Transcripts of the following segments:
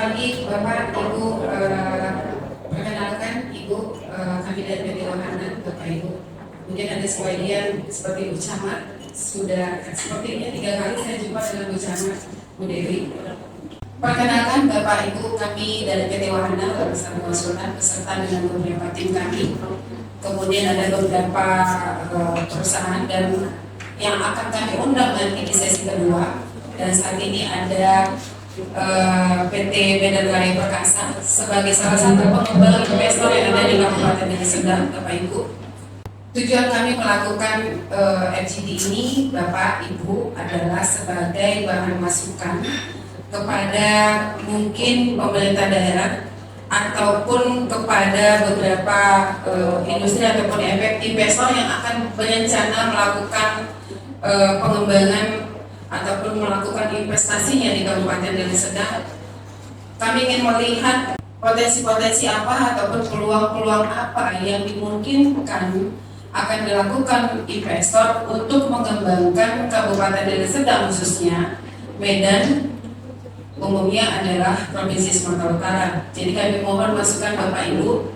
pagi Bapak, Ibu, perkenalkan Ibu, kami dari PT Wahana, Bapak Ibu. Mungkin ada sebagian seperti Bu Camat, sudah sepertinya 3 kali saya jumpa dengan Bu Camat, Bu Dewi. Perkenalkan Bapak Ibu, kami dari PT Wahana bersama konsultan beserta dengan beberapa tim kami. Kemudian ada beberapa perusahaan dan yang akan kami undang nanti di sesi kedua. Dan saat ini ada PT Medan Raya Perkasa sebagai salah satu pengembang investor yang ada di Kabupaten Deli Serdang, Bapak Ibu. Tujuan kami melakukan FGD ini, Bapak Ibu, adalah sebagai bahan masukan kepada mungkin pemerintah daerah ataupun kepada beberapa industri ataupun investor yang akan berencana melakukan pengembangan ataupun melakukan investasinya di Kabupaten Deli Serdang. Kami ingin melihat potensi-potensi apa ataupun peluang-peluang apa yang dimungkinkan akan dilakukan investor untuk mengembangkan Kabupaten Deli Serdang, khususnya Medan umumnya adalah Provinsi Sumatera Utara. Jadi kami mohon masukan Bapak Ibu,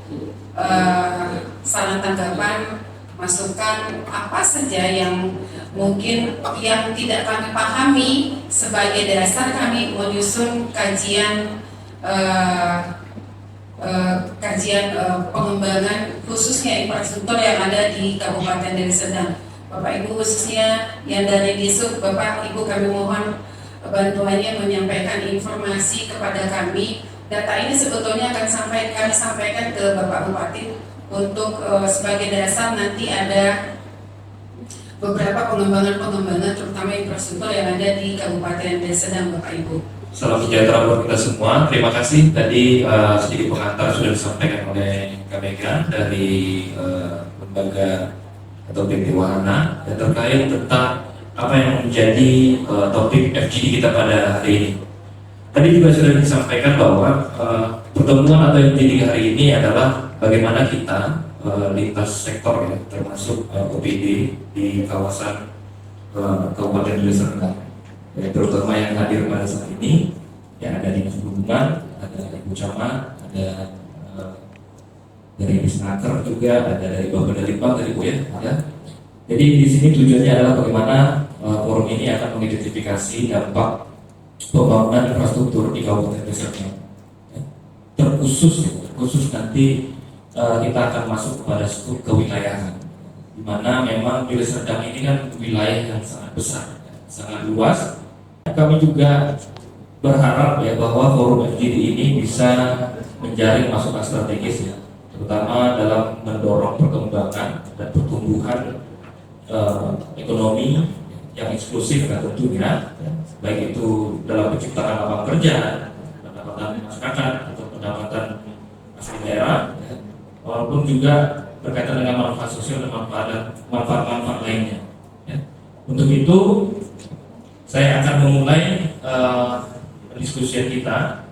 saran tanggapan, masukan apa saja yang mungkin yang tidak kami pahami sebagai dasar kami menyusun kajian pengembangan khususnya infrastruktur yang ada di Kabupaten Deli Serdang. Bapak Ibu, khususnya yang dari Disub, Bapak Ibu, kami mohon bantuannya menyampaikan informasi kepada kami. Data ini sebetulnya akan kami sampaikan ke Bapak Bupati untuk sebagai dasar nanti ada beberapa pengembangan terutama infrastruktur yang ada di Kabupaten Deli Serdang, Bapak Ibu. Salam sejahtera buat kita semua. Terima kasih tadi sedikit pengantar sudah disampaikan oleh Kamega dari lembaga atau PT Wahana dan terkait tentang apa yang menjadi topik FGD kita pada hari ini. Tadi juga sudah disampaikan bahwa pertemuan atau FGD hari ini adalah bagaimana kita lintas sektor ya, termasuk OPD di kawasan Kabupaten Deli Serdang, ya, terutama yang hadir pada saat ini ya, ada Dinas Perhubungan, ada Ibu Camat, ada dari Disnaker juga, ada dari Bapak Litbang dari Bu ya. Jadi di sini tujuannya adalah bagaimana forum ini akan mengidentifikasi dampak pembangunan infrastruktur di Kabupaten Deli Serdang. Ya. Terkhusus nanti kita akan masuk kepada skop kewilayahan, di mana memang Deli Serdang ini kan wilayah yang sangat besar, sangat luas. Kami juga berharap ya bahwa forum FGD ini bisa menjaring masukan strategis ya, terutama dalam mendorong perkembangan dan pertumbuhan ekonomi yang eksklusif dan tentunya ya, baik itu dalam penciptaan lapangan kerja, pendapatan masyarakat atau pendapatan asli daerah, ya, walaupun juga berkaitan dengan manfaat sosial dan manfaat lainnya. Ya. Untuk itu saya akan memulai diskusi kita.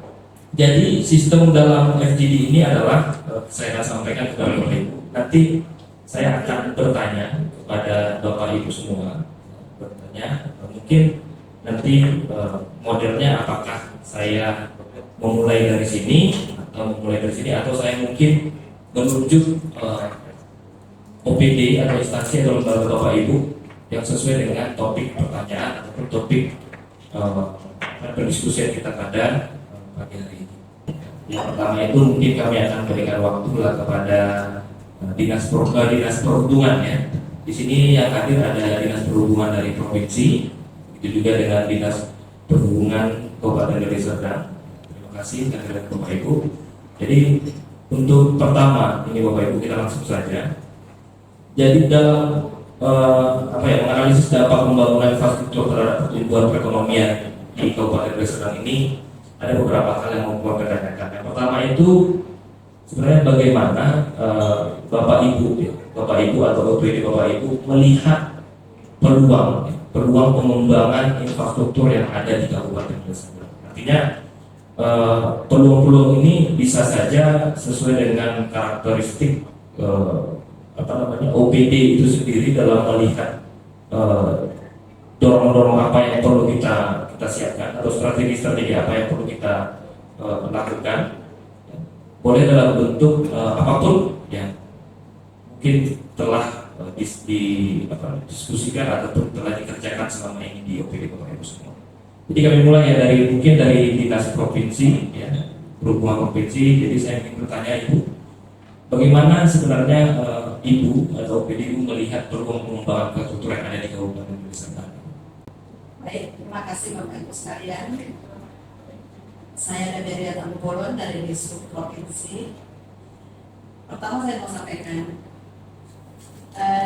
Jadi sistem dalam FGD ini adalah saya akan sampaikan kepada Bapak Ibu. Nanti saya akan bertanya kepada Bapak Ibu semua. Bertanya, mungkin nanti modelnya apakah saya memulai dari sini atau saya mungkin menunjuk OPD atau instansi atau lembaga Bapak Ibu yang sesuai dengan topik pertanyaan atau topik berdiskusi kita pada pagi hari ini. Yang pertama itu mungkin kami akan berikan waktu kepada dinas perhubungan ya. Di sini yang hadir ada dinas perhubungan dari provinsi, itu juga dengan dinas perhubungan Kabupaten Deli Serdang. Terima kasih kehadiran Bapak Ibu. Jadi untuk pertama ini Bapak Ibu kita langsung saja. Jadi dalam menganalisis dampak pembangunan infrastruktur terhadap pertumbuhan perekonomian di Kabupaten Deli Serdang ini ada beberapa hal yang mau kita tanyakan. Yang pertama itu sebenarnya bagaimana Bapak Ibu atau OPD Bapak Ibu melihat peluang pengembangan infrastruktur yang ada di Kabupaten Deli Serdang. Artinya peluang-peluang ini bisa saja sesuai dengan karakteristik OPD itu sendiri dalam melihat dorong-dorong apa yang perlu kita siapkan atau strategi-strategi apa yang perlu kita lakukan, ya, boleh dalam bentuk apapun yang mungkin telah diskusikan ataupun telah dikerjakan selama ini di OPD Kota Ibu semua. Jadi kami mulai ya mungkin dari dinas provinsi, ya, perhubungan provinsi. Jadi saya ingin bertanya Ibu, bagaimana sebenarnya Ibu atau OPD Ibu melihat peluang pengembangan infrastruktur yang ada di Kabupaten Deli Serdang? Baik, terima kasih Bapak Ibu sekalian. Saya Deberia Tambolon dari Dishub Provinsi. Pertama saya mau sampaikan,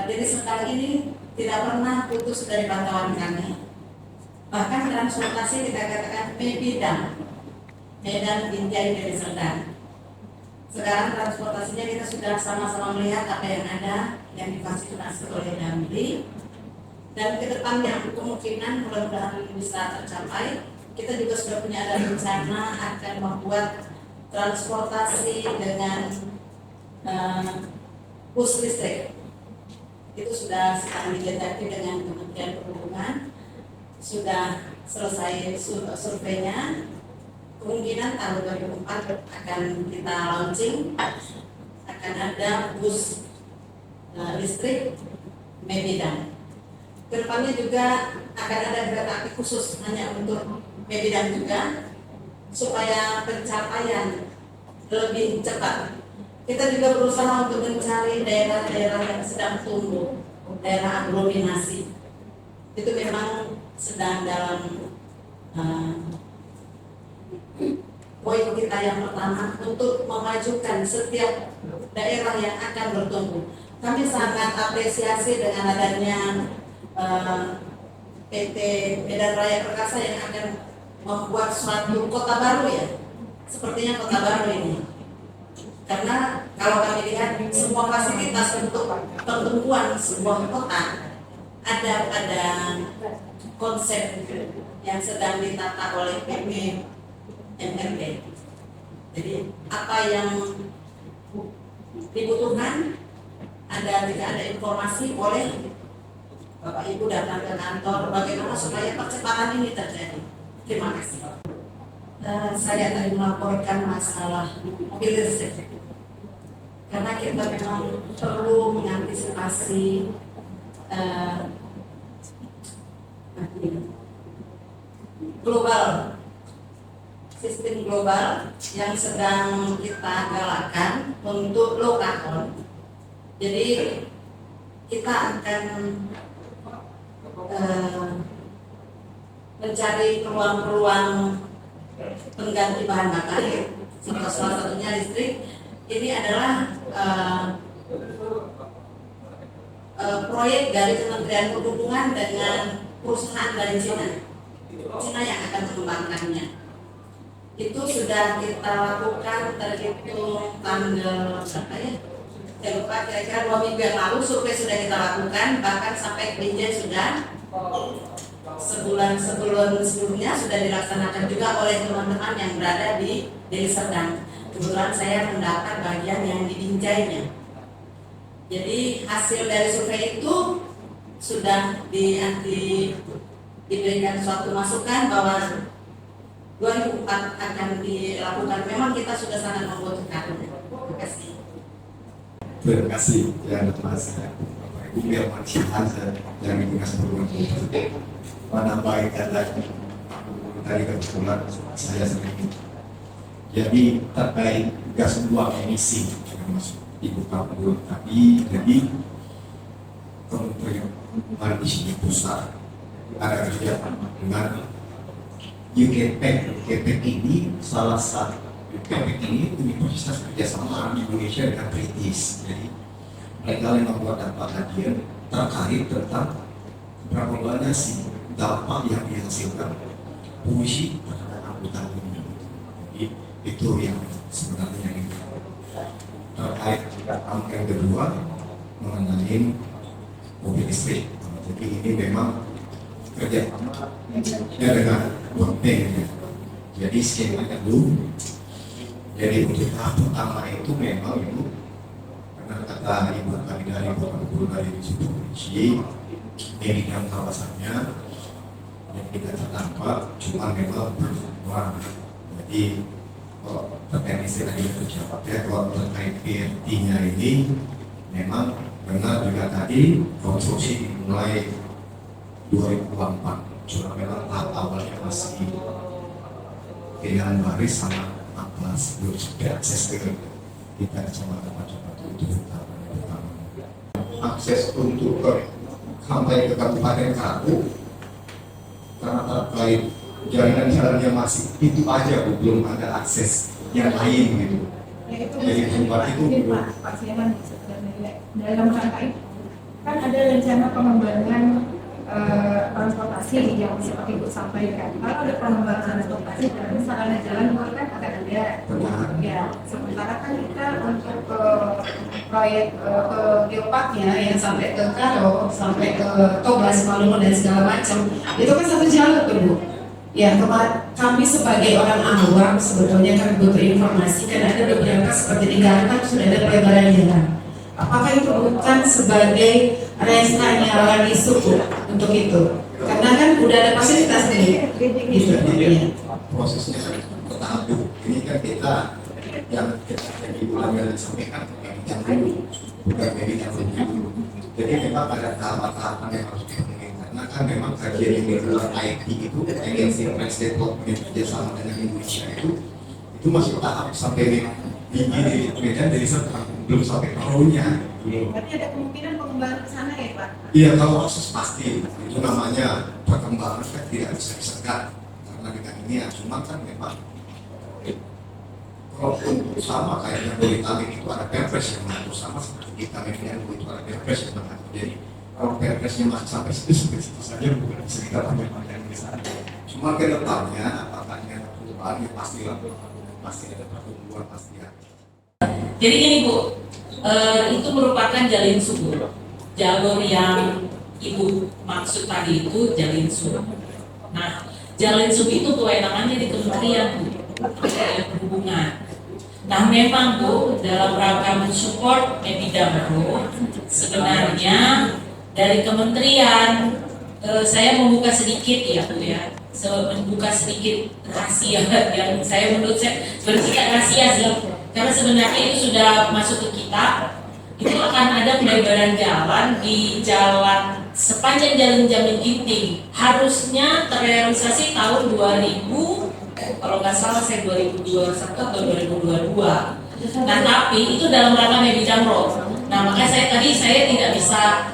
Deli Serdang ini tidak pernah putus dari pantauan kami. Bahkan transportasi kita katakan Medan Binjai Deli Serdang. Sekarang transportasinya kita sudah sama-sama melihat apa yang ada yang difasilitasi oleh Damri, dan ke depannya kemungkinan mudah-mudahan bisa tercapai. Kita juga sudah punya ada rencana akan membuat transportasi dengan bus listrik. Itu sudah sedang dijajaki dengan Kementerian Perhubungan, sudah selesai surveinya. Kemungkinan tahun 2004 akan kita launching, akan ada bus listrik Medan. Kedepannya juga akan ada kereta api khusus hanya untuk Medan juga, supaya pencapaian lebih cepat. Kita juga berusaha untuk mencari daerah-daerah yang sedang tumbuh, daerah aglomerasi. Itu memang sedang dalam poin kita yang pertama untuk memajukan setiap daerah yang akan bertumbuh. Kami sangat apresiasi dengan adanya PT Medan Raya Perkasa yang akan membuat suatu kota baru, ya, sepertinya kota baru ini. Karena kalau kami lihat semua fasilitas untuk pertumbuhan sebuah kota ada pada konsep yang sedang ditata oleh PP MRD. Jadi apa yang dibutuhkan, jika ada informasi boleh Bapak Ibu datang ke kantor bagaimana supaya percepatan ini terjadi. Terima kasih. Saya tadi melaporkan masalah mobil listrik, karena kita memang perlu mengantisipasi sistem global yang sedang kita galakkan untuk low carbon. Jadi kita akan mencari peluang-peluang pengganti bahan bakar, salah satunya listrik. Ini adalah proyek dari Kementerian Perhubungan dengan perusahaan dari Cina yang akan mengembangkannya. Itu sudah kita lakukan terhitung tanggal berapa ya? Saya lupa, kira-kira 2 minggu yang lalu survei sudah kita lakukan, bahkan sampai Binjai sudah sebulan sebelumnya sudah dilaksanakan juga oleh teman-teman yang berada di Deli Serdang. Kebetulan saya mendapat bagian yang di Binjainya. Jadi hasil dari survei itu sudah diberikan suatu masukan bahwa 2004 akan dilakukan. Memang kita sudah sangat membutuhkan. Terima kasih. Terima kasih ya Mas Bapak Ibu biar maksimal yang dinas perhubungan mana baik lagi tadi kebetulan saya sering. Jadi terkait gas buang emisi Mas Ibu Kapur tadi, jadi Kementerian di sini pusat ada kerjasama dengan UKP ini salah satu UKP ini universitas kerjasama di Indonesia dengan British. Jadi mereka yang membuat dampak kajian terkait tentang berapa banyak sih dampak yang dihasilkan polusi terhadap angkutan ini. Jadi itu yang sebenarnya ini terkait angka yang kedua mengenai mobil listrik. Jadi ini memang kerjasama dengan Bapeng. Jadi skemanya dulu. Jadi untuk tahap pertama itu memang itu karena kata ibu kami dari Bapak Guru dari Polisi ini yang kawasannya yang tidak terdampak, cuma memang berkurang. Jadi terkait istilahnya pejabat ya, kalau terkait PRT-nya ini memang benar juga tadi konstruksi dimulai 2024, cuma memang tahap awalnya masih pilihan baris sama amplas, belum sampai akses ke kita kecamatan Majapahit itu pertama. Akses untuk sampai ke Kabupaten Karu karena terkait jalan-jalannya masih itu aja Bu, belum ada akses yang lain gitu. Jadi tempat itu belum. Pak Siaman, dalam rangka itu kan ada rencana pengembangan transportasi yang seperti Ibu sampaikan. Kalau ada pengembangan transportasi dan sarana jalan juga kan akan ada. Benar. Ya, sementara kan kita untuk proyek ke geoparknya yang sampai ke Karo, sampai ke Tobas, Malungun dan segala macam, itu kan satu jalur tuh Bu. Ya, kami sebagai orang awam sebetulnya kan butuh informasi, kan ada beberapa seperti di Karo kan sudah ada pelebaran jalan. Apakah itu bukan sebagai restanya orang isu Bu, untuk itu? Karena kan udah ada fasilitas nih, gitu. Ya. Prosesnya bertahap Bu. Ini kan kita yang bulan yang disampaikan yang dulu, bukan yang dulu. Jadi memang ada tahapan-tahapan yang harus dipenuhi karena kan memang kajian yang digelar IT itu Agency Trans Development kerjasama dengan Indonesia itu masih tahap sampai di Medan dari sekarang belum sampai tahunnya. berarti ada kemungkinan pengembangan ke sana ya Pak? Iya, kalau akses pasti itu namanya perkembangan kan tidak bisa disekat karena dengan ini ya cuma kan memang walaupun sama kayak yang Bodetabek itu ada perpres yang mengatur sama seperti kita memang itu ada perpres yang mengatur. Jadi kalau perpresnya masih sampai situ saja bukan bisa kita panjang di sana. Cuma ke depannya apakah ada perubahan ya pasti ada pertumbuhan pasti ada. Jadi gini Bu, itu merupakan jalin subur. Jalur yang Ibu maksud tadi itu jalin sub. Nah, jalin sub itu kewenangannya di Kementerian Bu, Kementerian Perhubungan. Nah, memang Bu, dalam rangka mensupport Mebidamro, sebenarnya dari Kementerian saya membuka sedikit ya Bu ya, membuka sedikit rahasia yang menurut saya sebenarnya rahasia sih. Karena sebenarnya itu sudah masuk ke kita, itu akan ada pelebaran jalan di jalan sepanjang Jalan Jamil Ginting. Harusnya terrealisasi tahun 2000, kalau nggak salah saya 2021 atau 2022. Nah tapi itu dalam rangka Mebidamro. Nah makanya saya tidak bisa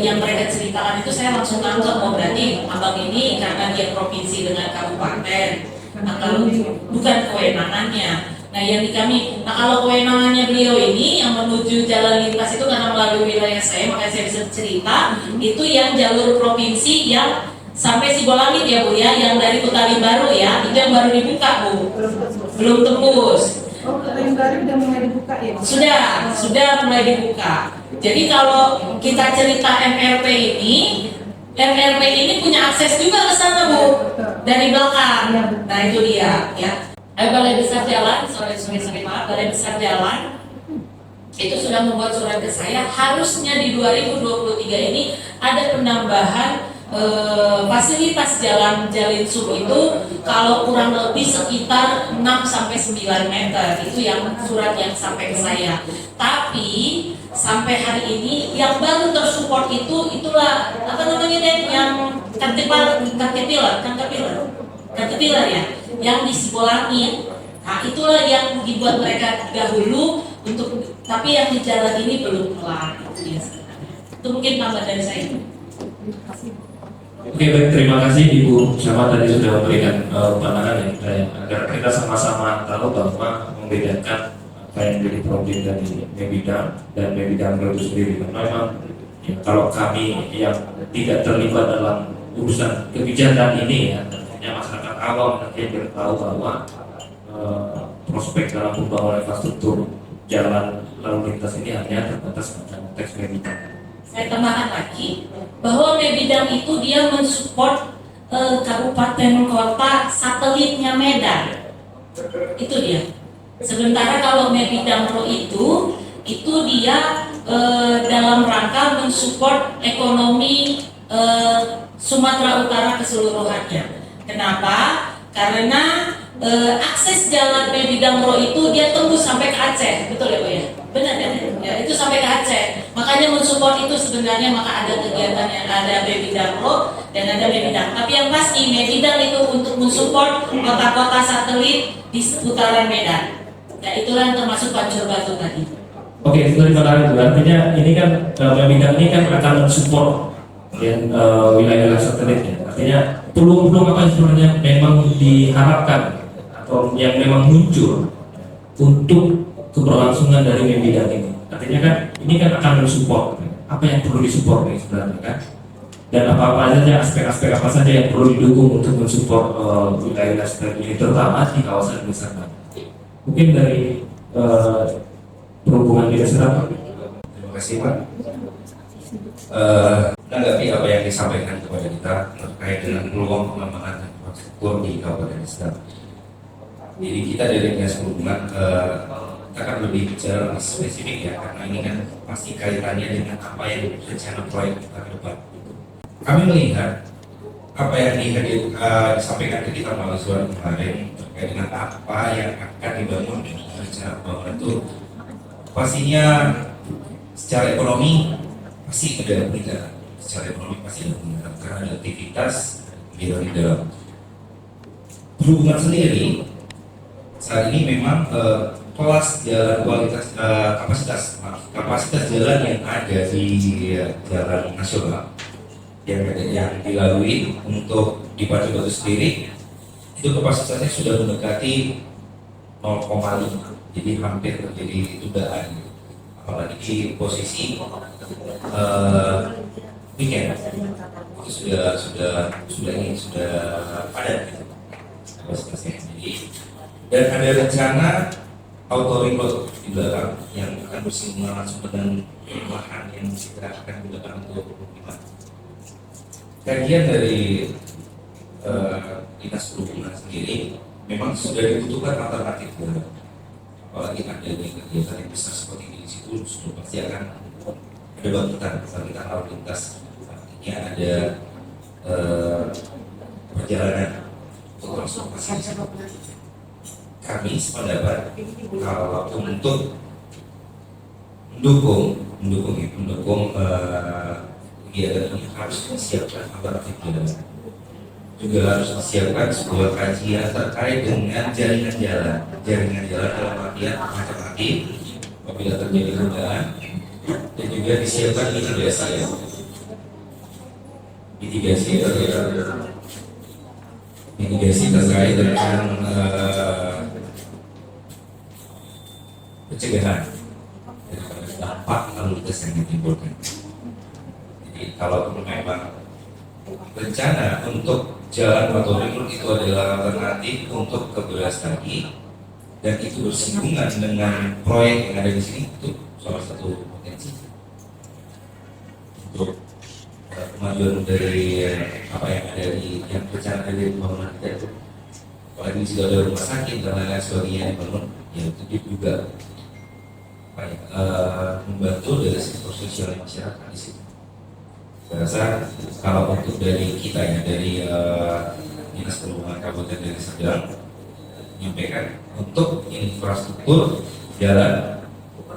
yang mereka ceritakan itu saya langsung nangkep, oh berarti abang ini karena dia provinsi dengan kabupaten, nah kalau bukan kewenangannya. Nah yang di kami, nah kalau kewenangannya beliau ini yang menuju jalan lintas itu karena melalui wilayah saya, makanya saya bisa cerita itu yang jalur provinsi yang sampai Sibolangit ya Bu ya, yang dari Kutali Baru ya, itu yang baru dibuka Bu, belum tembus. Oh, yang baru udah mulai dibuka ya? Sudah mulai dibuka. Jadi kalau kita cerita MRP ini punya akses juga ke sana Bu, dari belakang. Nah itu dia ya. Balai Besar Jalan, Balai Besar Jalan itu sudah membuat surat ke saya. Harusnya di 2023 ini ada penambahan fasilitas jalan jalin sub itu kalau kurang lebih sekitar 6 sampai 9 meter. Itu yang surat yang sampai ke saya. Tapi sampai hari ini yang baru tersupport itulah apa namanya deh, yang Caterpillar ya, yang di Sibolangit. Nah itulah yang dibuat mereka dahulu untuk, tapi yang di jalan ini belum kelar. Itu mungkin tambah dari saya. Oke, baik, terima kasih Ibu Syama tadi sudah memberikan pandangan ya, agar kita sama-sama tahu bahwa membedakan apa yang menjadi problem dari Mebidam dan Mebidamro itu sendiri. Karena memang ya, kalau kami yang tidak terlibat dalam urusan kebijakan ini ya, tentunya masyarakat awam nanti yang tahu bahwa prospek dalam pembangunan infrastruktur jalan lalu lintas ini hanya terbatas pada konteks Mebidam. Saya tambahkan lagi bahwa Mebidam itu dia mensupport kabupaten kota satelitnya Medan. Itu dia. Sementara kalau Mebidamro itu dia dalam rangka mensupport ekonomi Sumatera Utara keseluruhannya. Kenapa? Karena akses jalan Baby Damro itu dia tembus sampai ke Aceh, betul ya Bu ya? Benar ya? Ya, itu sampai ke Aceh. Makanya mensupport itu sebenarnya, maka ada kegiatan yang ada Baby Damro dan ada Baby Dam. Tapi yang pasti Baby Dam itu untuk mensupport kota-kota satelit di seputaran Medan. Ya itulah yang termasuk Pancur Batu tadi. Oke, itu tadi menarik Bu. Artinya ini kan Baby Dam ini kan akan mensupport wilayah satelitnya. Artinya peluang-peluang apa sebenarnya memang diharapkan atau yang memang muncul untuk keberlangsungan dari Baby Dam ini. Artinya kan ini kan akan mensupport apa yang perlu disupport nih sebenarnya kan, dan apa saja aspek-aspek apa saja yang perlu didukung untuk mensupport wilayah satelit ini, terutama di kawasan wisata. Mungkin dari perhubungan kita sedang. Terima kasih Pak. Menanggapi apa yang disampaikan kepada kita terkait dengan peluang pengembangan infrastruktur di Kabupaten Sedang. Jadi kita dari Dinas Perhubungan kita akan lebih bicara spesifik ya, karena ini kan pasti kaitannya dengan apa yang rencana proyek kita ke depan. Kami melihat apa yang disampaikan ke kita melalui surat kemarin terkait dengan apa yang akan dibangun dengan rencana pembangunan itu, pastinya secara ekonomi pasti ada peningkatan, secara ekonomi pasti ada peningkatan karena ada aktivitas di dalam perhubungan sendiri. Saat ini memang kelas jalan kualitas kapasitas jalan yang ada di jalan nasional yang dilalui untuk di Pancur Batu sendiri itu kapasitasnya sudah mendekati 0,5, jadi hampir terjadi tundaan, apalagi di posisi weekend itu sudah padat gitu kapasitasnya. Jadi dan ada rencana auto reload di belakang yang akan bersinggungan langsung dengan lahan yang kita akan gunakan untuk pemukiman. Kajian dari Dinas Perhubungan sendiri memang sudah dibutuhkan alternatif, apalagi ada kegiatan yang besar seperti ini, di situ sudah pasti akan ada bangkitan lalu lintas, artinya ada perjalanan untuk transportasi. Kami sependapat kalau untuk mendukung kegiatan ini harus disiapkan alternatif jalan. Juga harus disiapkan sebuah kajian terkait dengan jaringan jalan dalam artian alternatif apabila terjadi tundaan, dan juga disiapkan mitigasi terkait dengan pencegahan daripada dampak lalu lintas yang ditimbulkan. Jadi kalau memang rencana untuk jalan atau ring itu adalah alternatif untuk ke Beras tadi, dan itu bersinggungan dengan proyek yang ada di sini, itu salah satu potensi untuk kemajuan dari apa yang ada di yang rencana dari pembangunan kita itu. Apalagi jika ada rumah sakit dan lain-lain sebagainya dibangun, ya itu juga membantu dari sektor sosial masyarakat di sini. Saya rasa kalau untuk dari kita ya, dari Dinas Perhubungan Kabupaten Deli Serdang menyampaikan untuk infrastruktur jalan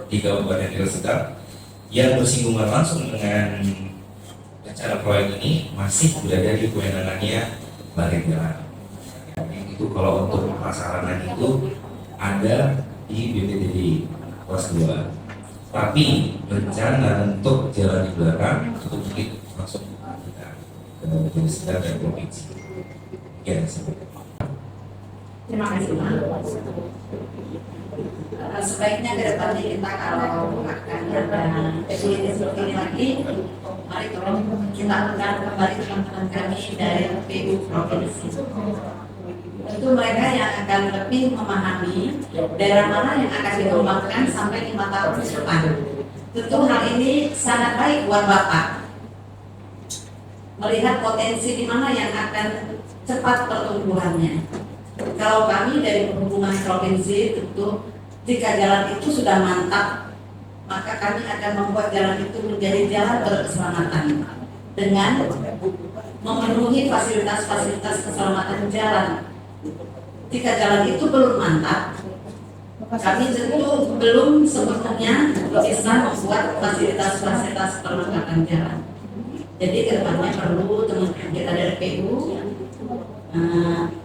di Kabupaten Deli Serdang yang bersinggungan langsung dengan rencana proyek ini masih berada di kewenangannya Badan Jalan. Itu kalau untuk prasarana itu ada di BPTD kelas 2. Tapi rencana untuk jalan di belakang itu mungkin langsung kita ke Deli Serdang dan provinsi. Ya, Terima kasih Pak. Sebaiknya ke depannya kita kalau akan ada activity seperti ini lagi, mari tolong kita undang kembali teman-teman kami dari PU Provinsi. Tentu mereka yang akan lebih memahami daerah mana yang akan dikembangkan sampai 5 tahun ke depan. Tentu hal ini sangat baik buat Bapak. Melihat potensi di mana yang akan cepat pertumbuhannya. Kalau kami dari Perhubungan Provinsi, tentu jika jalan itu sudah mantap, maka kami akan membuat jalan itu menjadi jalan berkeselamatan dengan memenuhi fasilitas-fasilitas keselamatan jalan jika jalan itu belum mantap, kami tentu belum sepenuhnya bisa membuat fasilitas-fasilitas perlengkapan jalan. Jadi kedepannya perlu teman-teman kita dari PU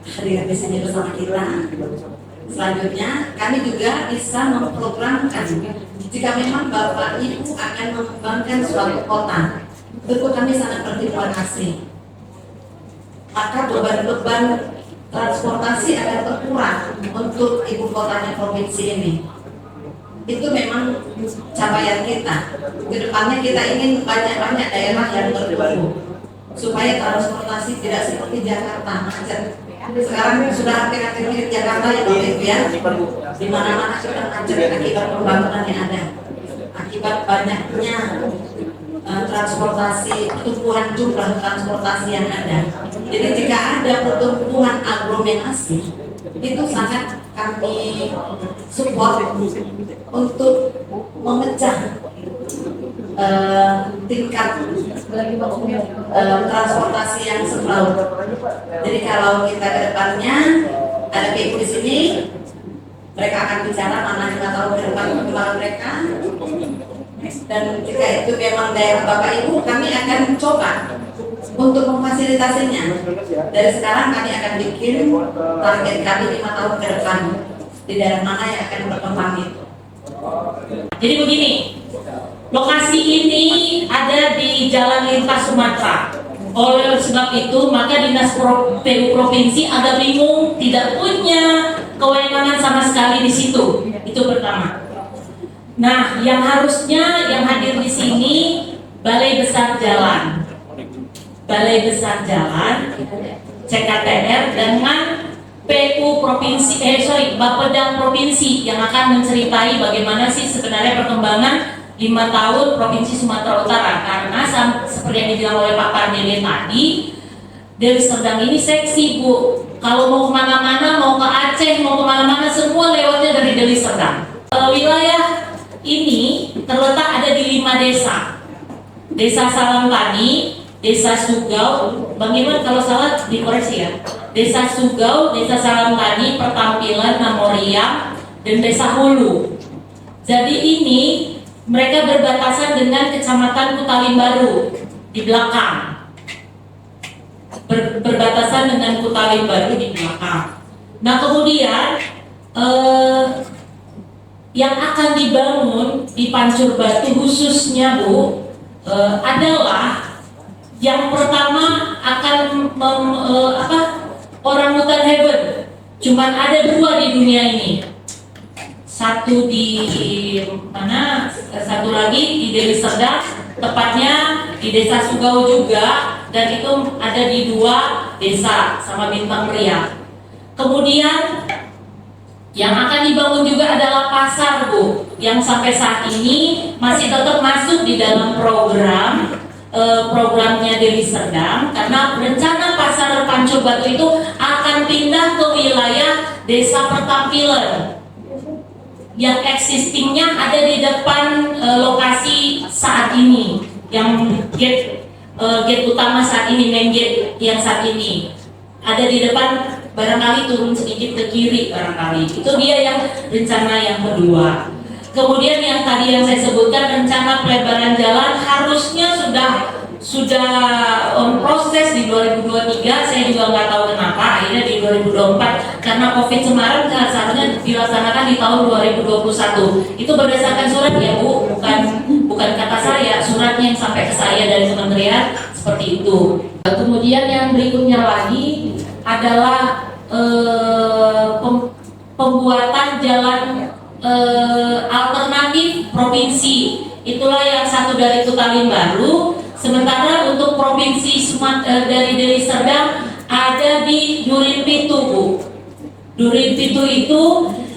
hadir di sini bersama kita. Selanjutnya kami juga bisa memprogramkan jika memang Bapak Ibu akan mengembangkan suatu kota, tentu kami sangat berterima kasih. Maka beban-beban transportasi akan berkurang untuk ibu kotanya provinsi ini. Itu memang capaian kita. Kedepannya kita ingin banyak-banyak daerah yang bertumbuh supaya transportasi tidak seperti Jakarta macet. Sekarang sudah hampir-hampir mirip Jakarta ya Bapak Ibu ya. Di mana-mana sudah macet akibat pembangunan yang ada. Akibat banyaknya transportasi, pertumbuhan jumlah transportasi yang ada. Jadi jika ada pertumbuhan aglomerasi, itu sangat kami support untuk memecah tingkat transportasi yang semrawut. Jadi kalau kita ke depannya ada PU di sini, mereka akan bicara mana 5 tahun ke depan perkembangan mereka. Dan jika itu memang daerah Bapak Ibu, kami akan coba untuk memfasilitasinya. Dari sekarang kami akan bikin target kami 5 tahun ke depan di daerah mana yang akan berkembang itu. Jadi begini, lokasi ini ada di Jalan Lintas Sumatera. Oleh sebab itu, maka Dinas PU Provinsi agak bingung, tidak punya kewenangan sama sekali di situ. Itu pertama. Nah, yang harusnya yang hadir di sini Balai Besar Jalan, CKTR dengan PU Provinsi, Bapedang Provinsi yang akan menceritai bagaimana sih sebenarnya perkembangan 5 tahun Provinsi Sumatera Utara. Karena seperti yang dibilang oleh Pak Pardede tadi, Deli Serdang ini seksi Bu. Kalau mau kemana-mana, mau ke Aceh, mau kemana-mana, semua lewatnya dari Deli Serdang. Wilayah ini terletak ada di 5 desa. Desa Salangtani, Desa Sugau, Bang Iman kalau salah dikoreksi ya. Desa Sugau, Desa Salangtani, Pertampilan, Namoria, dan Desa Hulu. Jadi ini mereka berbatasan dengan Kecamatan Kutalimbaru di belakang. Berbatasan dengan Kutalimbaru di belakang. Nah kemudian yang akan dibangun di Pancur Batu khususnya Bu adalah yang pertama akan orangutan heaven. Cuman ada 2 di dunia ini. Satu di mana? Satu lagi di Deli Serdang, tepatnya di Desa Sugau juga, dan itu ada di 2 desa sama Bintang Pria. Kemudian yang akan dibangun juga adalah pasar Bu, yang sampai saat ini masih tetap masuk di dalam programnya Deli Serdang, karena rencana pasar Pancur Batu itu akan pindah ke wilayah Desa Pertampilan yang existingnya ada di depan lokasi saat ini, yang gate utama saat ini, main gate yang saat ini ada di depan. Barangkali turun sedikit ke kiri barangkali. Itu dia yang rencana yang kedua. Kemudian yang tadi yang saya sebutkan, rencana pelebaran jalan harusnya sudah on proses di 2023. Saya juga nggak tahu kenapa akhirnya di 2024 karena COVID kemarin seharusnya dilaksanakan di tahun 2021. Itu berdasarkan surat ya Bu, bukan kata saya, suratnya yang sampai ke saya dari kementerian seperti itu. Kemudian yang berikutnya lagi adalah pembuatan jalan alternatif provinsi. Itulah yang satu dari Kutalimbaru. Sementara untuk provinsi dari Deli Serdang ada di Durin Pitu Bu. Durin Pitu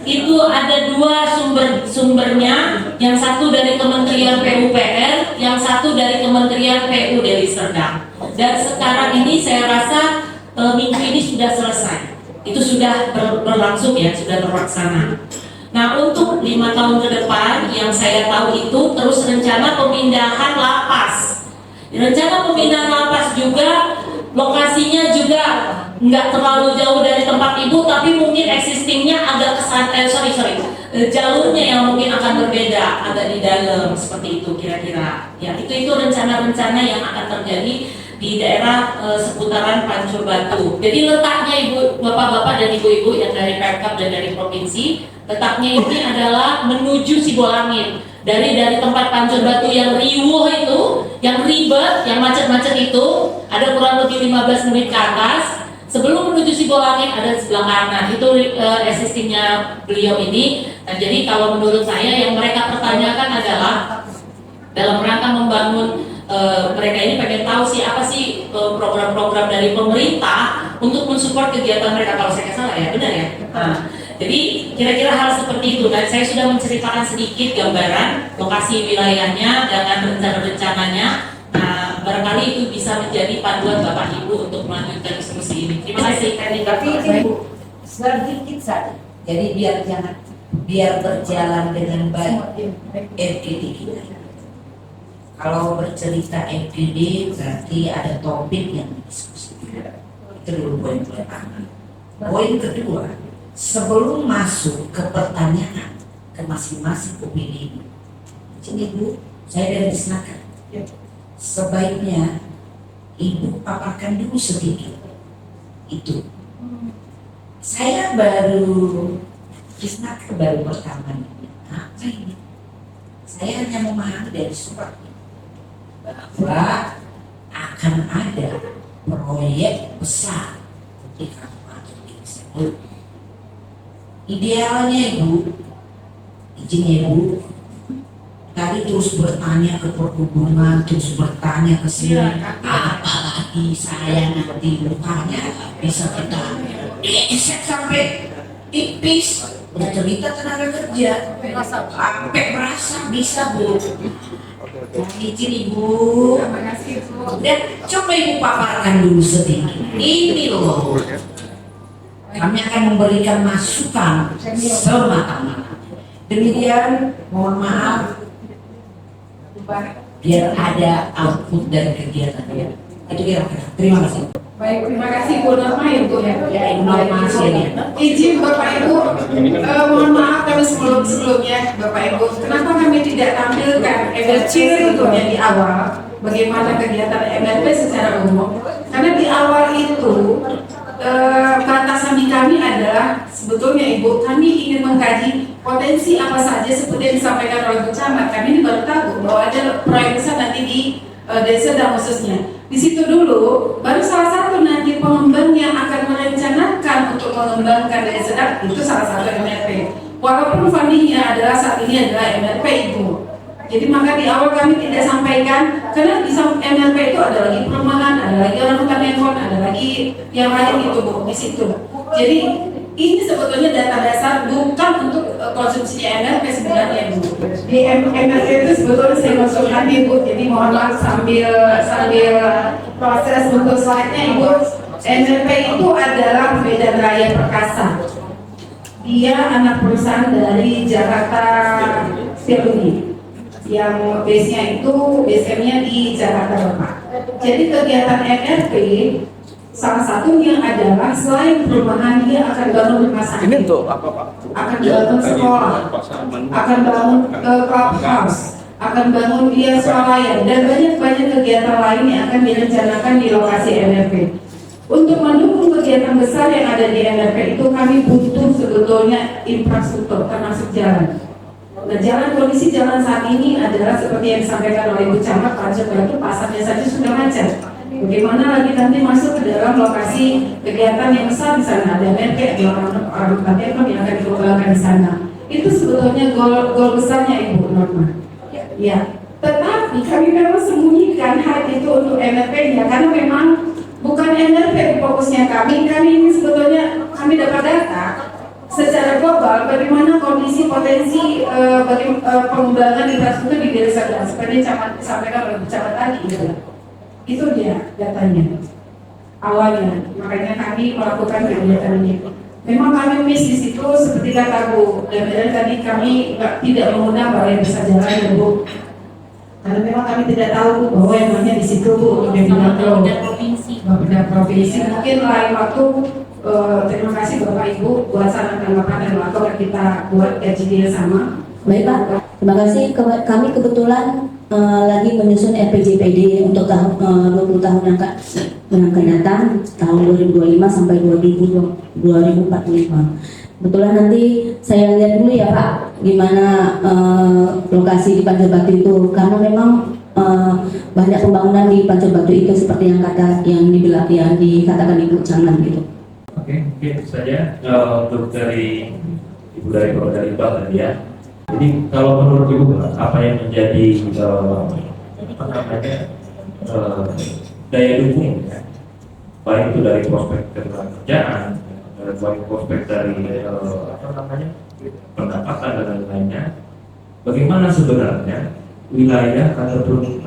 itu ada 2 sumbernya, yang satu dari Kementerian PUPR, yang satu dari Kementerian PU Deli Serdang. Dan sekarang ini saya rasa minggu ini sudah selesai. Itu sudah berlangsung ya, sudah terlaksana. Nah untuk 5 tahun ke depan yang saya tahu itu terus rencana pemindahan lapas. Rencana pemindahan lapas juga lokasinya juga nggak terlalu jauh dari tempat ibu, tapi mungkin existingnya agak jalurnya yang mungkin akan berbeda, agak di dalam seperti itu kira-kira. Ya itu rencana-rencana yang akan terjadi di daerah seputaran Pancur Batu. Jadi letaknya ibu, bapak-bapak dan ibu-ibu yang dari Pemkab dan dari provinsi, letaknya ini adalah menuju Sibolangit. Dari tempat Pancur Batu yang riuh itu, yang ribet, yang macet-macet itu, ada kurang lebih 15 menit ke atas. Sebelum menuju Sibolangit ada di sebelah kanan, itu existingnya beliau ini. Nah, jadi kalau menurut saya yang mereka pertanyakan adalah dalam rangka membangun, mereka ini pengen tahu sih apa sih program-program dari pemerintah untuk mensupport kegiatan mereka. Kalau saya nggak salah ya, benar ya. Nah, jadi kira-kira hal seperti itu. Dan saya sudah menceritakan sedikit gambaran lokasi wilayahnya dengan rencana-rencananya. Nah, barangkali itu bisa menjadi panduan Bapak Ibu untuk melanjutkan diskusi ini. Terima kasih. Tapi Ibu, sedikit saja. Jadi biar berjalan dengan baik FGD kita. Kalau bercerita FGD berarti ada topik yang didiskusikan. Itu dulu poin pertama. Poin kedua, sebelum masuk ke pertanyaan ke masing-masing opini, ini Bu, saya dari Disnaker. Sebaiknya Ibu paparkan dulu sedikit itu. Saya baru Disnaker baru pertama ini. Apa ini? Saya hanya memahami dari surat bahwa akan ada proyek besar di kabupaten tersebut. Idealnya Ibu, izin Ibu, tadi terus bertanya ke perhubungan, terus bertanya ke sini, apalagi saya nanti lukanya bisa kita esek sampai tipis. Bercerita tenaga kerja, sampai merasa bisa Bu. Izin Ibu. Terima kasih Bu. Dan coba Ibu paparkan dulu sedikit. Ini loh. Kami akan memberikan masukan semata-mata. Demikian, mohon maaf biar ada output dari kegiatan ini. Itu kira-kira. Terima kasih. Baik, terima kasih Bu Norma ya Bu ya. Ya, informasi ya. Izin Bapak Ibu, mohon maaf kami sebelumnya Bapak Ibu, kenapa kami tidak tampilkan MLP sebetulnya di awal, bagaimana kegiatan MLP secara umum? Karena di awal itu batasan di kami adalah sebetulnya Ibu, kami ingin mengkaji potensi apa saja seperti yang disampaikan oleh Bu Camat. Kami ini baru tahu bahwa ada proyek besar nanti di desa dan khususnya. Di situ dulu, baru salah satu nanti pengembang yang akan merencanakan untuk mengembangkan daya sedap itu salah satu MLP. Walaupun fundingnya adalah saat ini adalah MLP Ibu. Jadi maka di awal kami tidak sampaikan karena di MLP itu ada lagi perumahan, ada lagi orang hutan handphone, ada lagi yang lain itu Bu di situ. Jadi ini sebetulnya data dasar bukan untuk konsumsi MLP sebenarnya Bu. Di MLP itu sebetulnya saya masukkan Ibu. Jadi mohon maaf sambil proses untuk slide-nya Ibu. MLP itu adalah Medan Raya Perkasa. Dia anak perusahaan dari Jakarta Steel yang base-nya itu base-nya di Jakarta Bapak. Jadi kegiatan MLP salah satunya adalah selain perumahan dia akan bangun rumah sakit. Ini untuk apa Pak? Akan bangun sekolah, akan bangun clubhouse, akan bangun dia swalayan dan banyak kegiatan lain yang akan direncanakan di lokasi MLP. Untuk mendukung kegiatan besar yang ada di MLP itu kami butuh sebetulnya infrastruktur termasuk jalan. Nah, kondisi jalan saat ini adalah seperti yang disampaikan oleh Bu Camat, Pancur Batu pasarnya saja sudah macet. Bagaimana lagi nanti masuk ke dalam lokasi kegiatan yang besar di sana, ada MLP, ada orang hutan yang akan dikembangkan di sana. Itu sebetulnya goal besarnya Ibu Norma. Ya, tetapi kami memang sembunyikan hal itu untuk MLP-nya karena memang bukan MLP fokusnya kami ini sebetulnya kami dapat data secara global bagaimana kondisi potensi pengembangan infrastruktur di desa dan seperti yang disampaikan oleh Bu Camat tadi itu dia datanya awalnya, makanya kami melakukan kegiatan ini. Memang kami miss di situ seperti kata Bu dan tadi kami tidak mengundang balai desa jalan ya Bu, karena memang kami tidak tahu Bu bahwa yang namanya di situ Bu sama provinsi Bapeda Provinsi. Mungkin lain waktu terima kasih Bapak Ibu buat saran dan Bapak dan waktu kita buat kajian sama. Baik Pak, terima kasih. Kami kebetulan lagi menyusun RPJPD untuk tahun 20 tahun yang akan datang, tahun 2025 sampai 2045. Kebetulan nanti saya lihat dulu ya Pak, gimana lokasi di Pancur Batu itu, karena memang banyak pembangunan di Pancur Batu itu seperti yang dikatakan Ibu Camat gitu. Oke, mungkin saja untuk dari Ibu dari Bang tadi ya. Jadi kalau menurut Ibu apa yang menjadi daya dukung ya? Baik itu dari prospek kerjaan, baik prospek dari pendapatan dan lain-lainnya. Bagaimana sebenarnya wilayah ataupun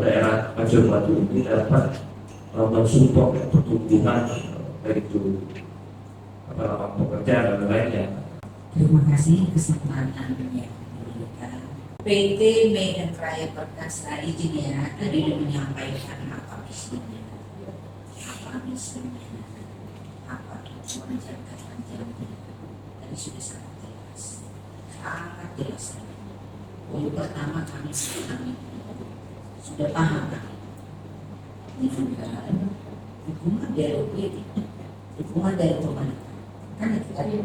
daerah Pancur Batu ini dapat mensupport pertumbuhan dari itu pekerjaan dan lainnya. Terima kasih kesempatan yang diberikan. PT Medan Raya Perkasa izin ya tadi menyampaikan apa misinya, apa tujuan jangka panjangnya. Tadi sudah sangat jelas. Poin pertama kami sudah paham ini juga dukungan dari PT, dukungan dari pemerintah. Kan itu tadi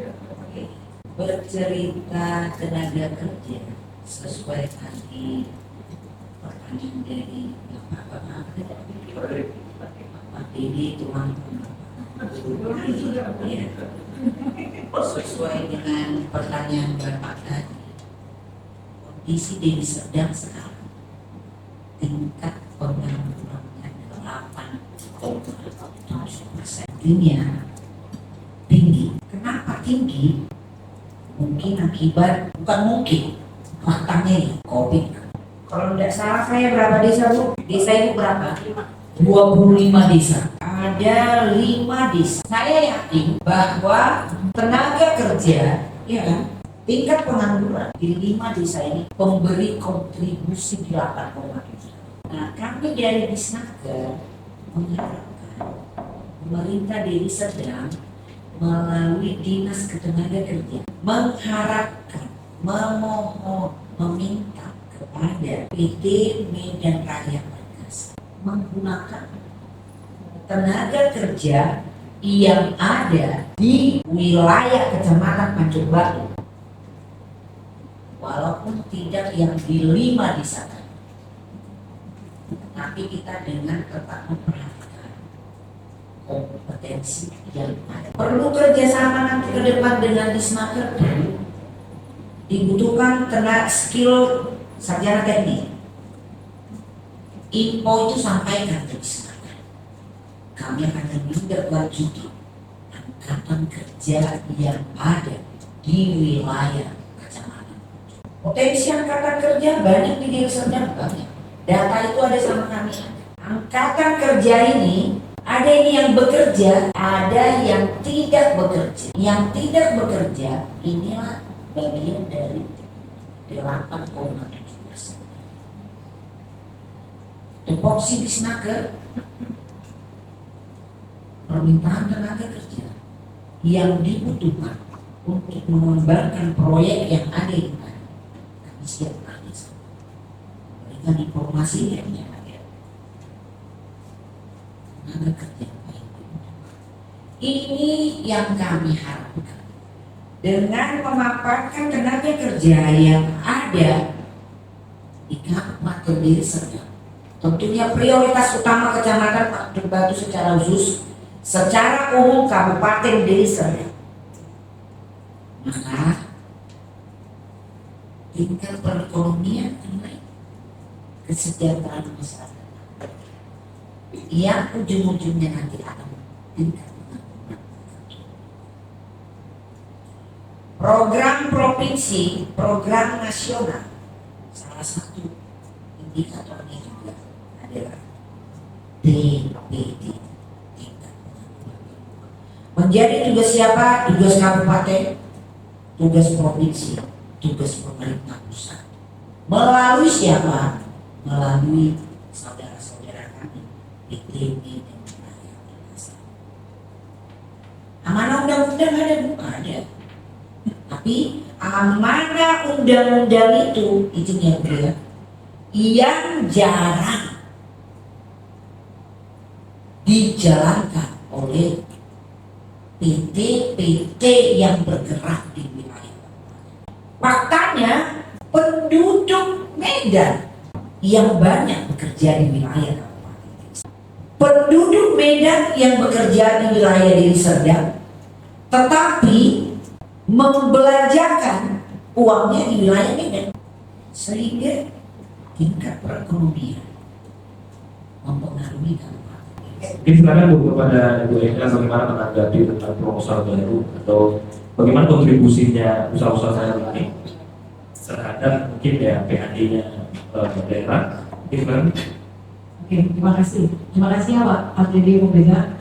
bercerita tenaga kerja sesuai tadi pertanyaan dari Bapak Didi Tuan sesuai dengan pertanyaan Bapak tadi, kondisi Deli Serdang sekarang tingkat penganggurannya 8,7%. Dunia tinggi. Kenapa tinggi? Mungkin akibat, bukan mungkin, faktanya ya, COVID. Kalau tidak salah saya berapa desa Bu? Desa itu berapa? 25 desa. Ada 5 desa. Saya yakin bahwa tenaga kerja, ya kan, tingkat pengangguran di 5 desa ini memberi kontribusi 8,7. Nah, kami dari Disnaker mengharapkan pemerintah Deli Serdang melalui Dinas Ketenagakerjaan mengharapkan, memohon, meminta kepada PT Medan Raya Perkasa menggunakan tenaga kerja yang ada di wilayah Kecamatan Pancur Batu, walaupun tidak yang di 5 desa tadi, tapi kita dengan tetap memperhatikan kompetensi yang ada. Perlu kerjasama nanti ke depan dengan Disnaker. Dibutuhkan tenaga skill sarjana teknik. Info itu sampaikan ke Disnaker. Kami akan menindaklanjuti angkatan kerja yang ada di wilayah kecamatan. Potensi angkatan kerja banyak di Deli Serdang, banyak. Data itu ada sama kami. Angkatan kerja ini ada ini yang bekerja, ada yang tidak bekerja. Yang tidak bekerja inilah bagian dari 8,7%. Tupoksi Disnaker, permintaan tenaga kerja yang dibutuhkan untuk mengembangkan proyek yang ada di mana kami siap memberikan informasi yang ada. Tenaga kerja ini yang kami harapkan dengan memaparkan tenaga kerja yang ada di Kabupaten Deli Serdang. Tentunya prioritas utama Kecamatan Pancur Batu secara khusus, secara umum Kabupaten Deli Serdang. Maka tingkat perekonomian naik, kesejahteraan masyarakat yang ujung-ujungnya nanti akan tingkat pengangguran. Program provinsi, program nasional, salah satu indikatornya juga adalah DPD, tingkat pengangguran. Menjadi tugas siapa? Tugas kabupaten, tugas provinsi, tugas pemerintah pusat. Melalui siapa? Melalui saudara-saudara kami PT Medan Raya Amanah undang-undang ada Bu? Ada. Tapi amanah undang-undang itu yang dia yang jarang dijalankan oleh PT-PT yang bergerak di wilayah. Faktanya penduduk Medan yang banyak bekerja di wilayah Kabupaten Deli Serdang. Penduduk Medan yang bekerja di wilayah Deli Serdang, tetapi membelanjakan uangnya di wilayah Medan, sehingga tingkat perekonomian mempengaruhi kabupaten. Mungkin silakan Bu kepada Ibu Eka bagaimana menanggapi tentang proposal baru atau bagaimana kontribusinya usaha-usaha saya ini terhadap mungkin ya PAD-nya daerah. Silakan. Oke, terima kasih ya Pak Dede Mubega,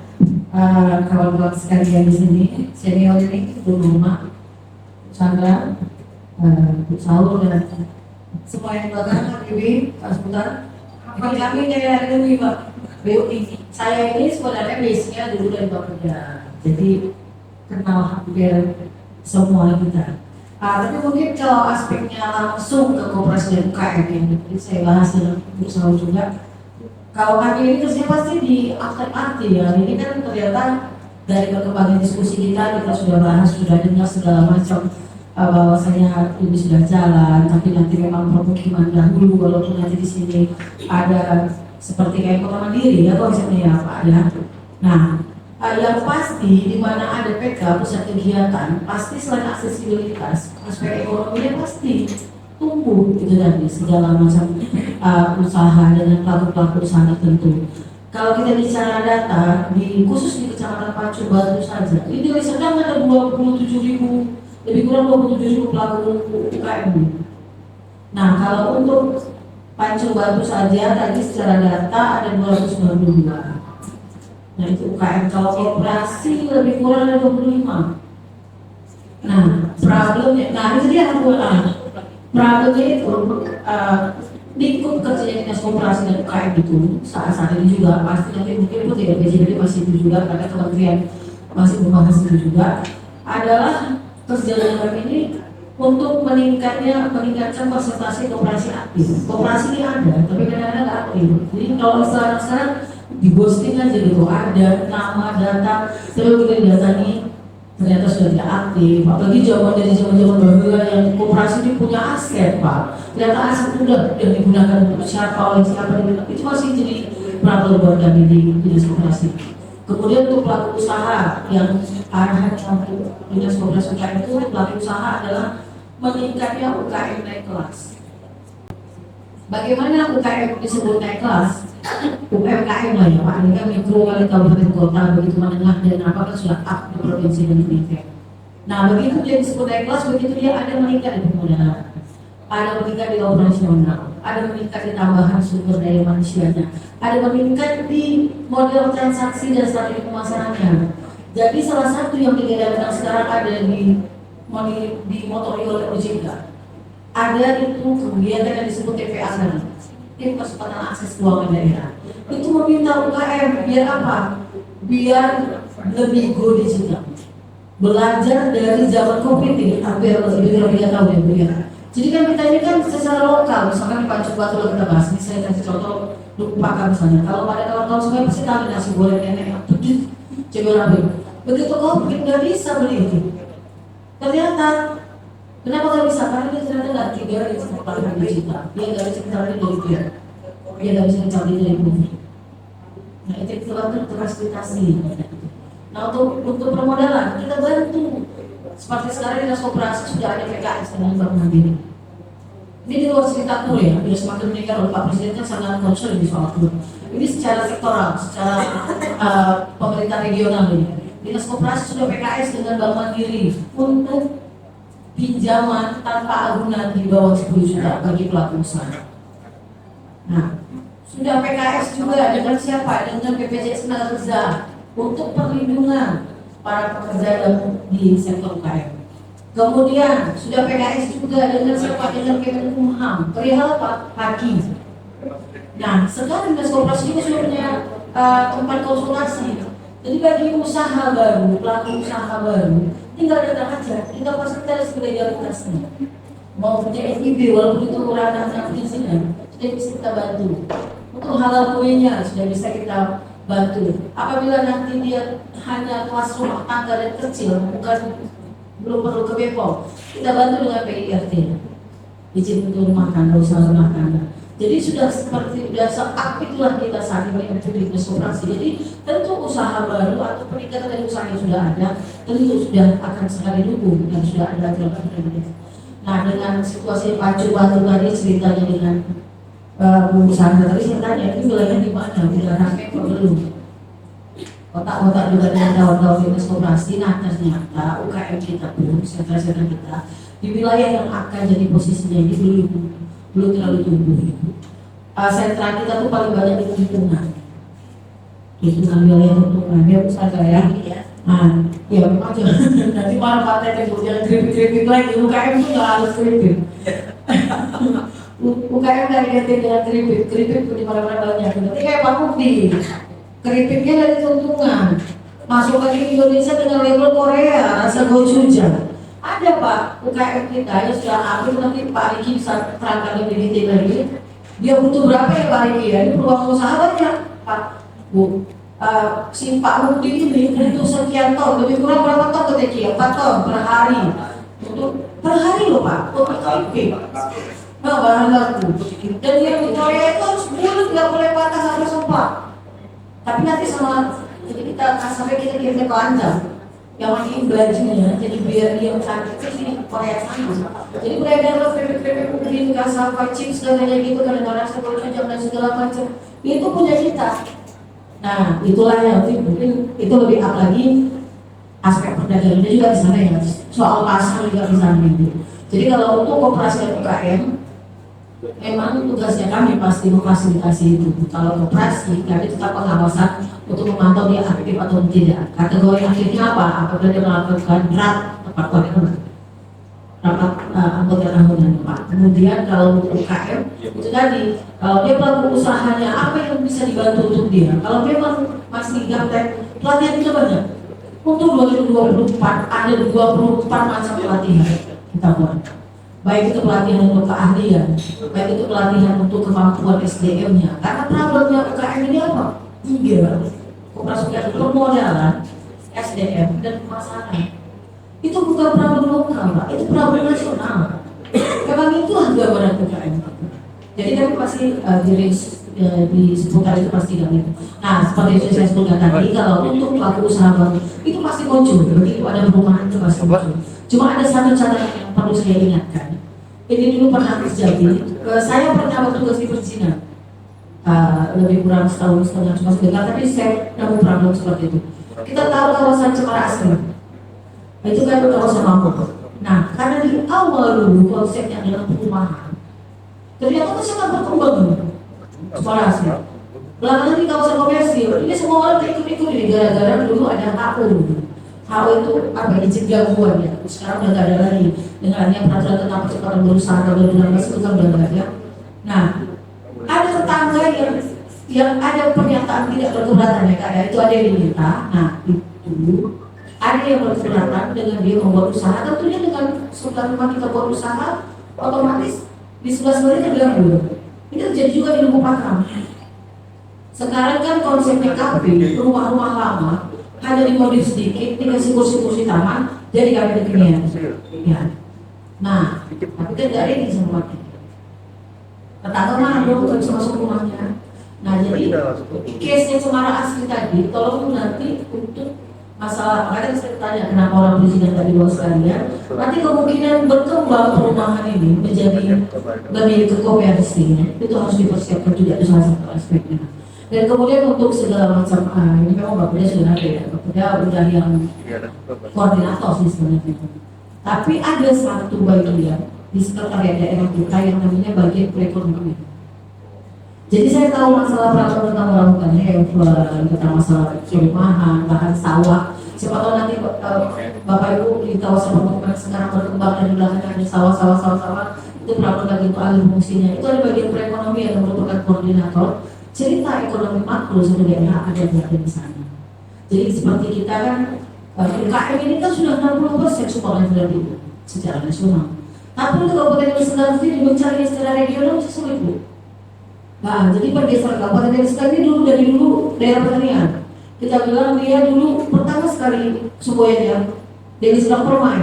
kawan-kawan sekalian di sini, senior ini, Bu Numa, Chandra, Bu Saul dan semua yang belakang, Pak Dewi, Pak Sultan. Kami dari Dewi Pak. Saya ini sebenarnya base-nya dulu dari Bapeda, jadi kenal hampir semua kita. Tapi mungkin kalau aspeknya langsung ke koperasi dan UKM yang saya bahas dengan Bu Saul juga, kalau kami ini kerja pasti di aktif ya. Ini kan ternyata dari perkembangan diskusi kita sudah bahas, sudah dengar segala macam bahwasanya ini sudah jalan, tapi nanti memang permukiman dahulu walaupun nanti di sini ada seperti kayak kota mandiri ya konsepnya ya Pak ya. Nah, yang pasti di mana ada PK pusat kegiatan pasti selain aksesibilitas, aspek ekonominya pasti tumbuh gitu tadi segala macam usaha dengan pelaku-pelaku usaha tertentu. Kalau kita bicara data di khusus di Kecamatan Pacu Batu saja, ini Deli Serdang ada 27.000 lebih kurang 27.000 pelaku UKM. Nah, kalau untuk Pacu Batu saja tadi secara data ada 292. Nah itu UKM, kalau koperasi lebih kurang ada 25. Nah problemnya, nah itu dia problemnya itu lingkup kerjanya dinas koperasi dan UKM itu saat ini juga pasti nanti mungkin itu tidak jadi masih itu juga karena kementerian masih membahas itu juga adalah kerjaan ini untuk meningkatkan presentasi koperasi aktif. Koperasi ini ada, tapi kadang-kadang nggak aktif. Jadi kalau sekarang di ghosting aja gitu, ada nama, data, tapi kita datangi ternyata sudah tidak aktif. Apalagi dari zaman dahulu yang koperasi ini punya aset Pak. Ternyata aset itu udah digunakan untuk siapa, oleh siapa, itu masih jadi problem buat kami di dinas koperasi. Kemudian untuk pelaku usaha yang arahan dinas koperasi UKM itu pelaku usaha adalah meningkatnya UKM naik kelas. Bagaimana UKM disebut naik kelas? UMKM lah ya Pak, ini kan mikro kali kabupaten kota, begitu menengah dan apa kan sudah up di provinsi dan di. Nah begitu dia disebut naik kelas, begitu dia ada meningkat di penggunaan, ada meningkat di operasional, ada meningkat di tambahan sumber daya manusianya, ada meningkat di model transaksi dan strategi pemasarannya. Jadi salah satu yang digadangkan sekarang ada dimotori oleh OJK, ada itu kegiatan yang disebut TPA tadi, tim percepatan akses keuangan daerah. Itu meminta UKM biar apa? Biar lebih go digital, belajar dari zaman COVID ini hampir lebih dari 3 tahun ya Bu ya. Jadi kan kita ini kan secara lokal, misalkan di Pacu Batu kita bahas, ini saya kasih contoh lupakan misalnya. Kalau pada tahun-tahun sebelumnya pasti tahu nasi goreng nenek yang pedih, coba begitu COVID nggak bisa beli itu. Ternyata kenapa nggak bisa? Karena dia ternyata nggak trigger di platform digital. Dia nggak bisa mencari dari dia. Dia nggak bisa mencari dari bumi. Nah itu kita fasilitasi. Nah untuk permodalan kita bantu. Seperti sekarang dinas koperasi sudah ada PKS dengan Bank Mandiri. Ini di luar cerita tuh ya, sudah semakin meningkat oleh Pak Presiden kan sangat concern di soal itu. Ini secara sektoral, secara pemerintah regional ini. Dinas koperasi sudah PKS dengan Bank Mandiri untuk pinjaman tanpa agunan di bawah 10 juta bagi pelaku usaha. Nah, sudah PKS juga dengan siapa? Dengan BPJS Tenagakerja untuk perlindungan para pekerja di sektor UKM. Kemudian sudah PKS juga dengan siapa? Dengan Kemenkumham. Perihal apa? Hakim. Nah, sekarang dinas koperasi juga sudah punya tempat konsultasi Jadi bagi usaha baru, pelaku usaha baru, tinggal datang aja, tinggal fasilitas legalitasnya. Mau punya SIB walaupun itu ranah perizinan, sudah bisa kita bantu. Untuk halal kuenya sudah bisa kita bantu. Apabila nanti dia hanya kelas rumah tangga dan kecil, belum perlu ke Bepom, kita bantu dengan PIRT, izin untuk rumah tangga, usaha rumah tangga. Jadi sudah seaktiflah kita saat ini untuk koperasi. Jadi tentu usaha baru atau peningkatan dari usaha yang sudah ada tentu sudah akan sekali dukung dan sudah ada aturan. Nah, dengan situasi pacu batu tadi ceritanya dengan Bu Sandra tadi saya tanya, ini wilayah di mana? Wilayah Rakyat atau belum? Otak-otak juga dengan kawan-kawan dinas koperasi. Nah, ternyata UKM kita pun, sentra-sentra kita di wilayah yang akan jadi posisinya ini belum terlalu tumbuh. Sentra kita tuh paling banyak di lingkungan wilayah lingkungan ya Bu Sandra ya. Nah, ya memang nanti para partai yang jangan kritik lagi. UKM itu nggak harus kritik. UKM nggak identik dengan kritik di mana-mana banyak. Nanti kayak Pak Mukti, kritiknya dari keuntungan. Masuk lagi Indonesia dengan label Korea, rasa gochuja. Ada Pak UKM kita yang sudah aktif, nanti Pak Riki bisa terangkan lebih detail lagi. Dia butuh berapa ya Pak Riki ya? Ini peluang usaha banyak Pak Bu. Si Pak Mukti ini untuk sekian ton, lebih kurang berapa ton ketika 4 ton per hari. Untuk per hari loh Pak, untuk KIP. Nah, bahan baku. Dan yang di Korea itu harus bulat, nggak boleh patah, harus sempat. Tapi nanti jadi kita sampai kita kirim ke Anda yang lagi belajarnya, jadi biar dia cantik di Korea sana. Jadi beredar PPP mungkin kasava chips segalanya gitu, kadang-kadang sebelumnya jam dan segala macam itu punya kita. Nah, itulah yang mungkin itu lebih up lagi aspek perdagangannya juga di sana ya, soal pasar juga di sana gitu. Jadi kalau untuk koperasi dan UKM, memang tugasnya kami pasti memfasilitasi itu. Kalau koperasi, kami tetap pengawasan untuk memantau dia aktif atau tidak. Kategori aktifnya apa? Apabila dia melakukan draft tepat waktu rapat anggota tahunan Pak. Kemudian kalau untuk UKM itu tadi, kalau dia pelaku usahanya apa yang bisa dibantu untuk dia. Kalau memang masih gaptek, pelatihan itu banyak. Untuk 2024 ada 24 macam pelatihan kita buat. Baik itu pelatihan untuk keahlian, baik itu pelatihan untuk kemampuan SDM-nya. Karena problemnya UKM ini apa? 3. Koperasi permodalan, SDM dan pemasaran. Itu bukan problem lokal, Pak. Itu problem nasional. Memang itulah gambaran UKM. Jadi kami pasti di seputar itu pasti kami. Nah, seperti yang saya sebutkan tadi, kalau untuk pelaku usaha baru itu pasti muncul. Begitu ada perumahan itu pasti muncul. Cuma ada satu catatan yang perlu saya ingatkan. Ini dulu pernah terjadi. Saya pernah bertugas di perizinan. Lebih kurang setahun setengah cuma sebentar, tapi saya nemu problem seperti itu. Kita tahu kawasan Cemara Asri. Itu kan kawasan mampu. Nah, karena di awal dulu konsepnya adalah perumahan, ternyata itu sangat berkembang. Cemara Asri. Belakangan di kawasan komersil, ini semua orang ikut-ikut ini gara-gara dulu ada HU. HU itu apa? Izin gangguan ya. Sekarang udah gak ada lagi. Dengan adanya peraturan tentang percepatan berusaha tahun 2016 itu kan udah gak ada. Nah, ada tetangga yang ada pernyataan tidak berkeberatan ya Kak ya, itu ada yang diminta. Nah, itu ada yang berkeberatan dengan dia membuat usaha, tentunya dengan setelah rumah kita buat usaha, otomatis di sebelah-sebelahnya diganggu. Ini terjadi juga di Lubuk Pakam. Sekarang kan konsep PKP, rumah-rumah lama hanya dimodif sedikit, dikasih kursi-kursi taman, jadi kami kekinian. Ya. Nah, tapi kan gak ada ini semua. Tetangga mana belum bisa masuk rumahnya. Nah, jadi case-nya Cemara Asri tadi, tolong nanti untuk masalah, makanya saya tanya kenapa orang perizinan tadi luas sekalian. Nanti kemungkinan berkembang perumahan ini menjadi lebih ke komersi, itu harus dipersiapkan juga, itu salah satu aspeknya. Dan kemudian untuk segala macam ini memang Bapaknya sudah ada ya, Bapaknya udah yang koordinator sih sebenarnya. Tapi ada satu bagian di sekretariat daerah kita yang namanya bagian perekonomian. Jadi saya tahu masalah peraturan tentang melakukannya tentang masalah perumahan, lahan sawah. Siapa tahu nanti Bapak Ibu di kawasan pemukiman sekarang berkembang dan di belakangnya ada sawah, itu peraturan lagi untuk alih fungsinya. Itu ada bagian perekonomian yang merupakan koordinator. Cerita ekonomi makro sebenarnya ada di sana. Jadi seperti kita kan UKM ini kan sudah 60% sumbangan dari ibu secara nasional. Tapi untuk Kabupaten Deli Serdang sendiri mencari secara regional masih sulit bu. Nah, jadi pergeseran Kabupaten Deli Serdang ini dari dulu daerah pertanian. Kita bilang dia dulu pertama sekali semuanya Deli Serdang Permai.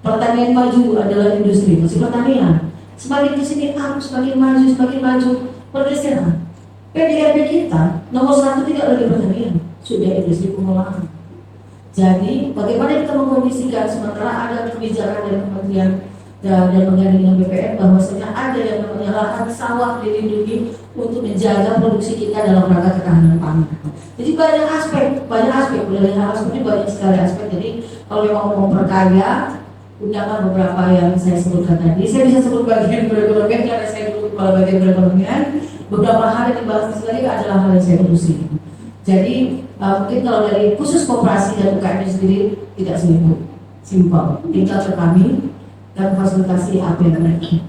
Pertanian maju adalah industri, masih pertanian. Semakin ke sini semakin maju pergeseran. PDRB kita nomor 1 tidak lagi pertanian, sudah industri pengolahan. Jadi bagaimana kita mengkondisikan sementara ada kebijakan dari kementerian dan dengan BPN bahwasanya ada yang namanya lahan sawah dilindungi untuk menjaga produksi kita dalam rangka ketahanan pangan. Jadi banyak aspek mulai hal seperti banyak sekali aspek. Jadi kalau memang mau memperkaya, undangan beberapa yang saya sebutkan tadi. Saya bisa sebut bagian perekonomian karena saya dulu kepala bagian perekonomian. Beberapa hal yang dibahas di sini adalah hal yang saya urusi. Jadi mungkin kalau dari khusus koperasi dan UKM sendiri tidak simpel. Tinggal ke kami dan fasilitasi apa yang mereka.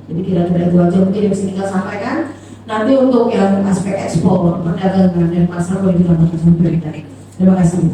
Jadi kira-kira itu aja mungkin yang bisa kita sampaikan. Nanti untuk yang aspek ekspor, perdagangan dan pasar boleh kita sampaikan. Terima kasih.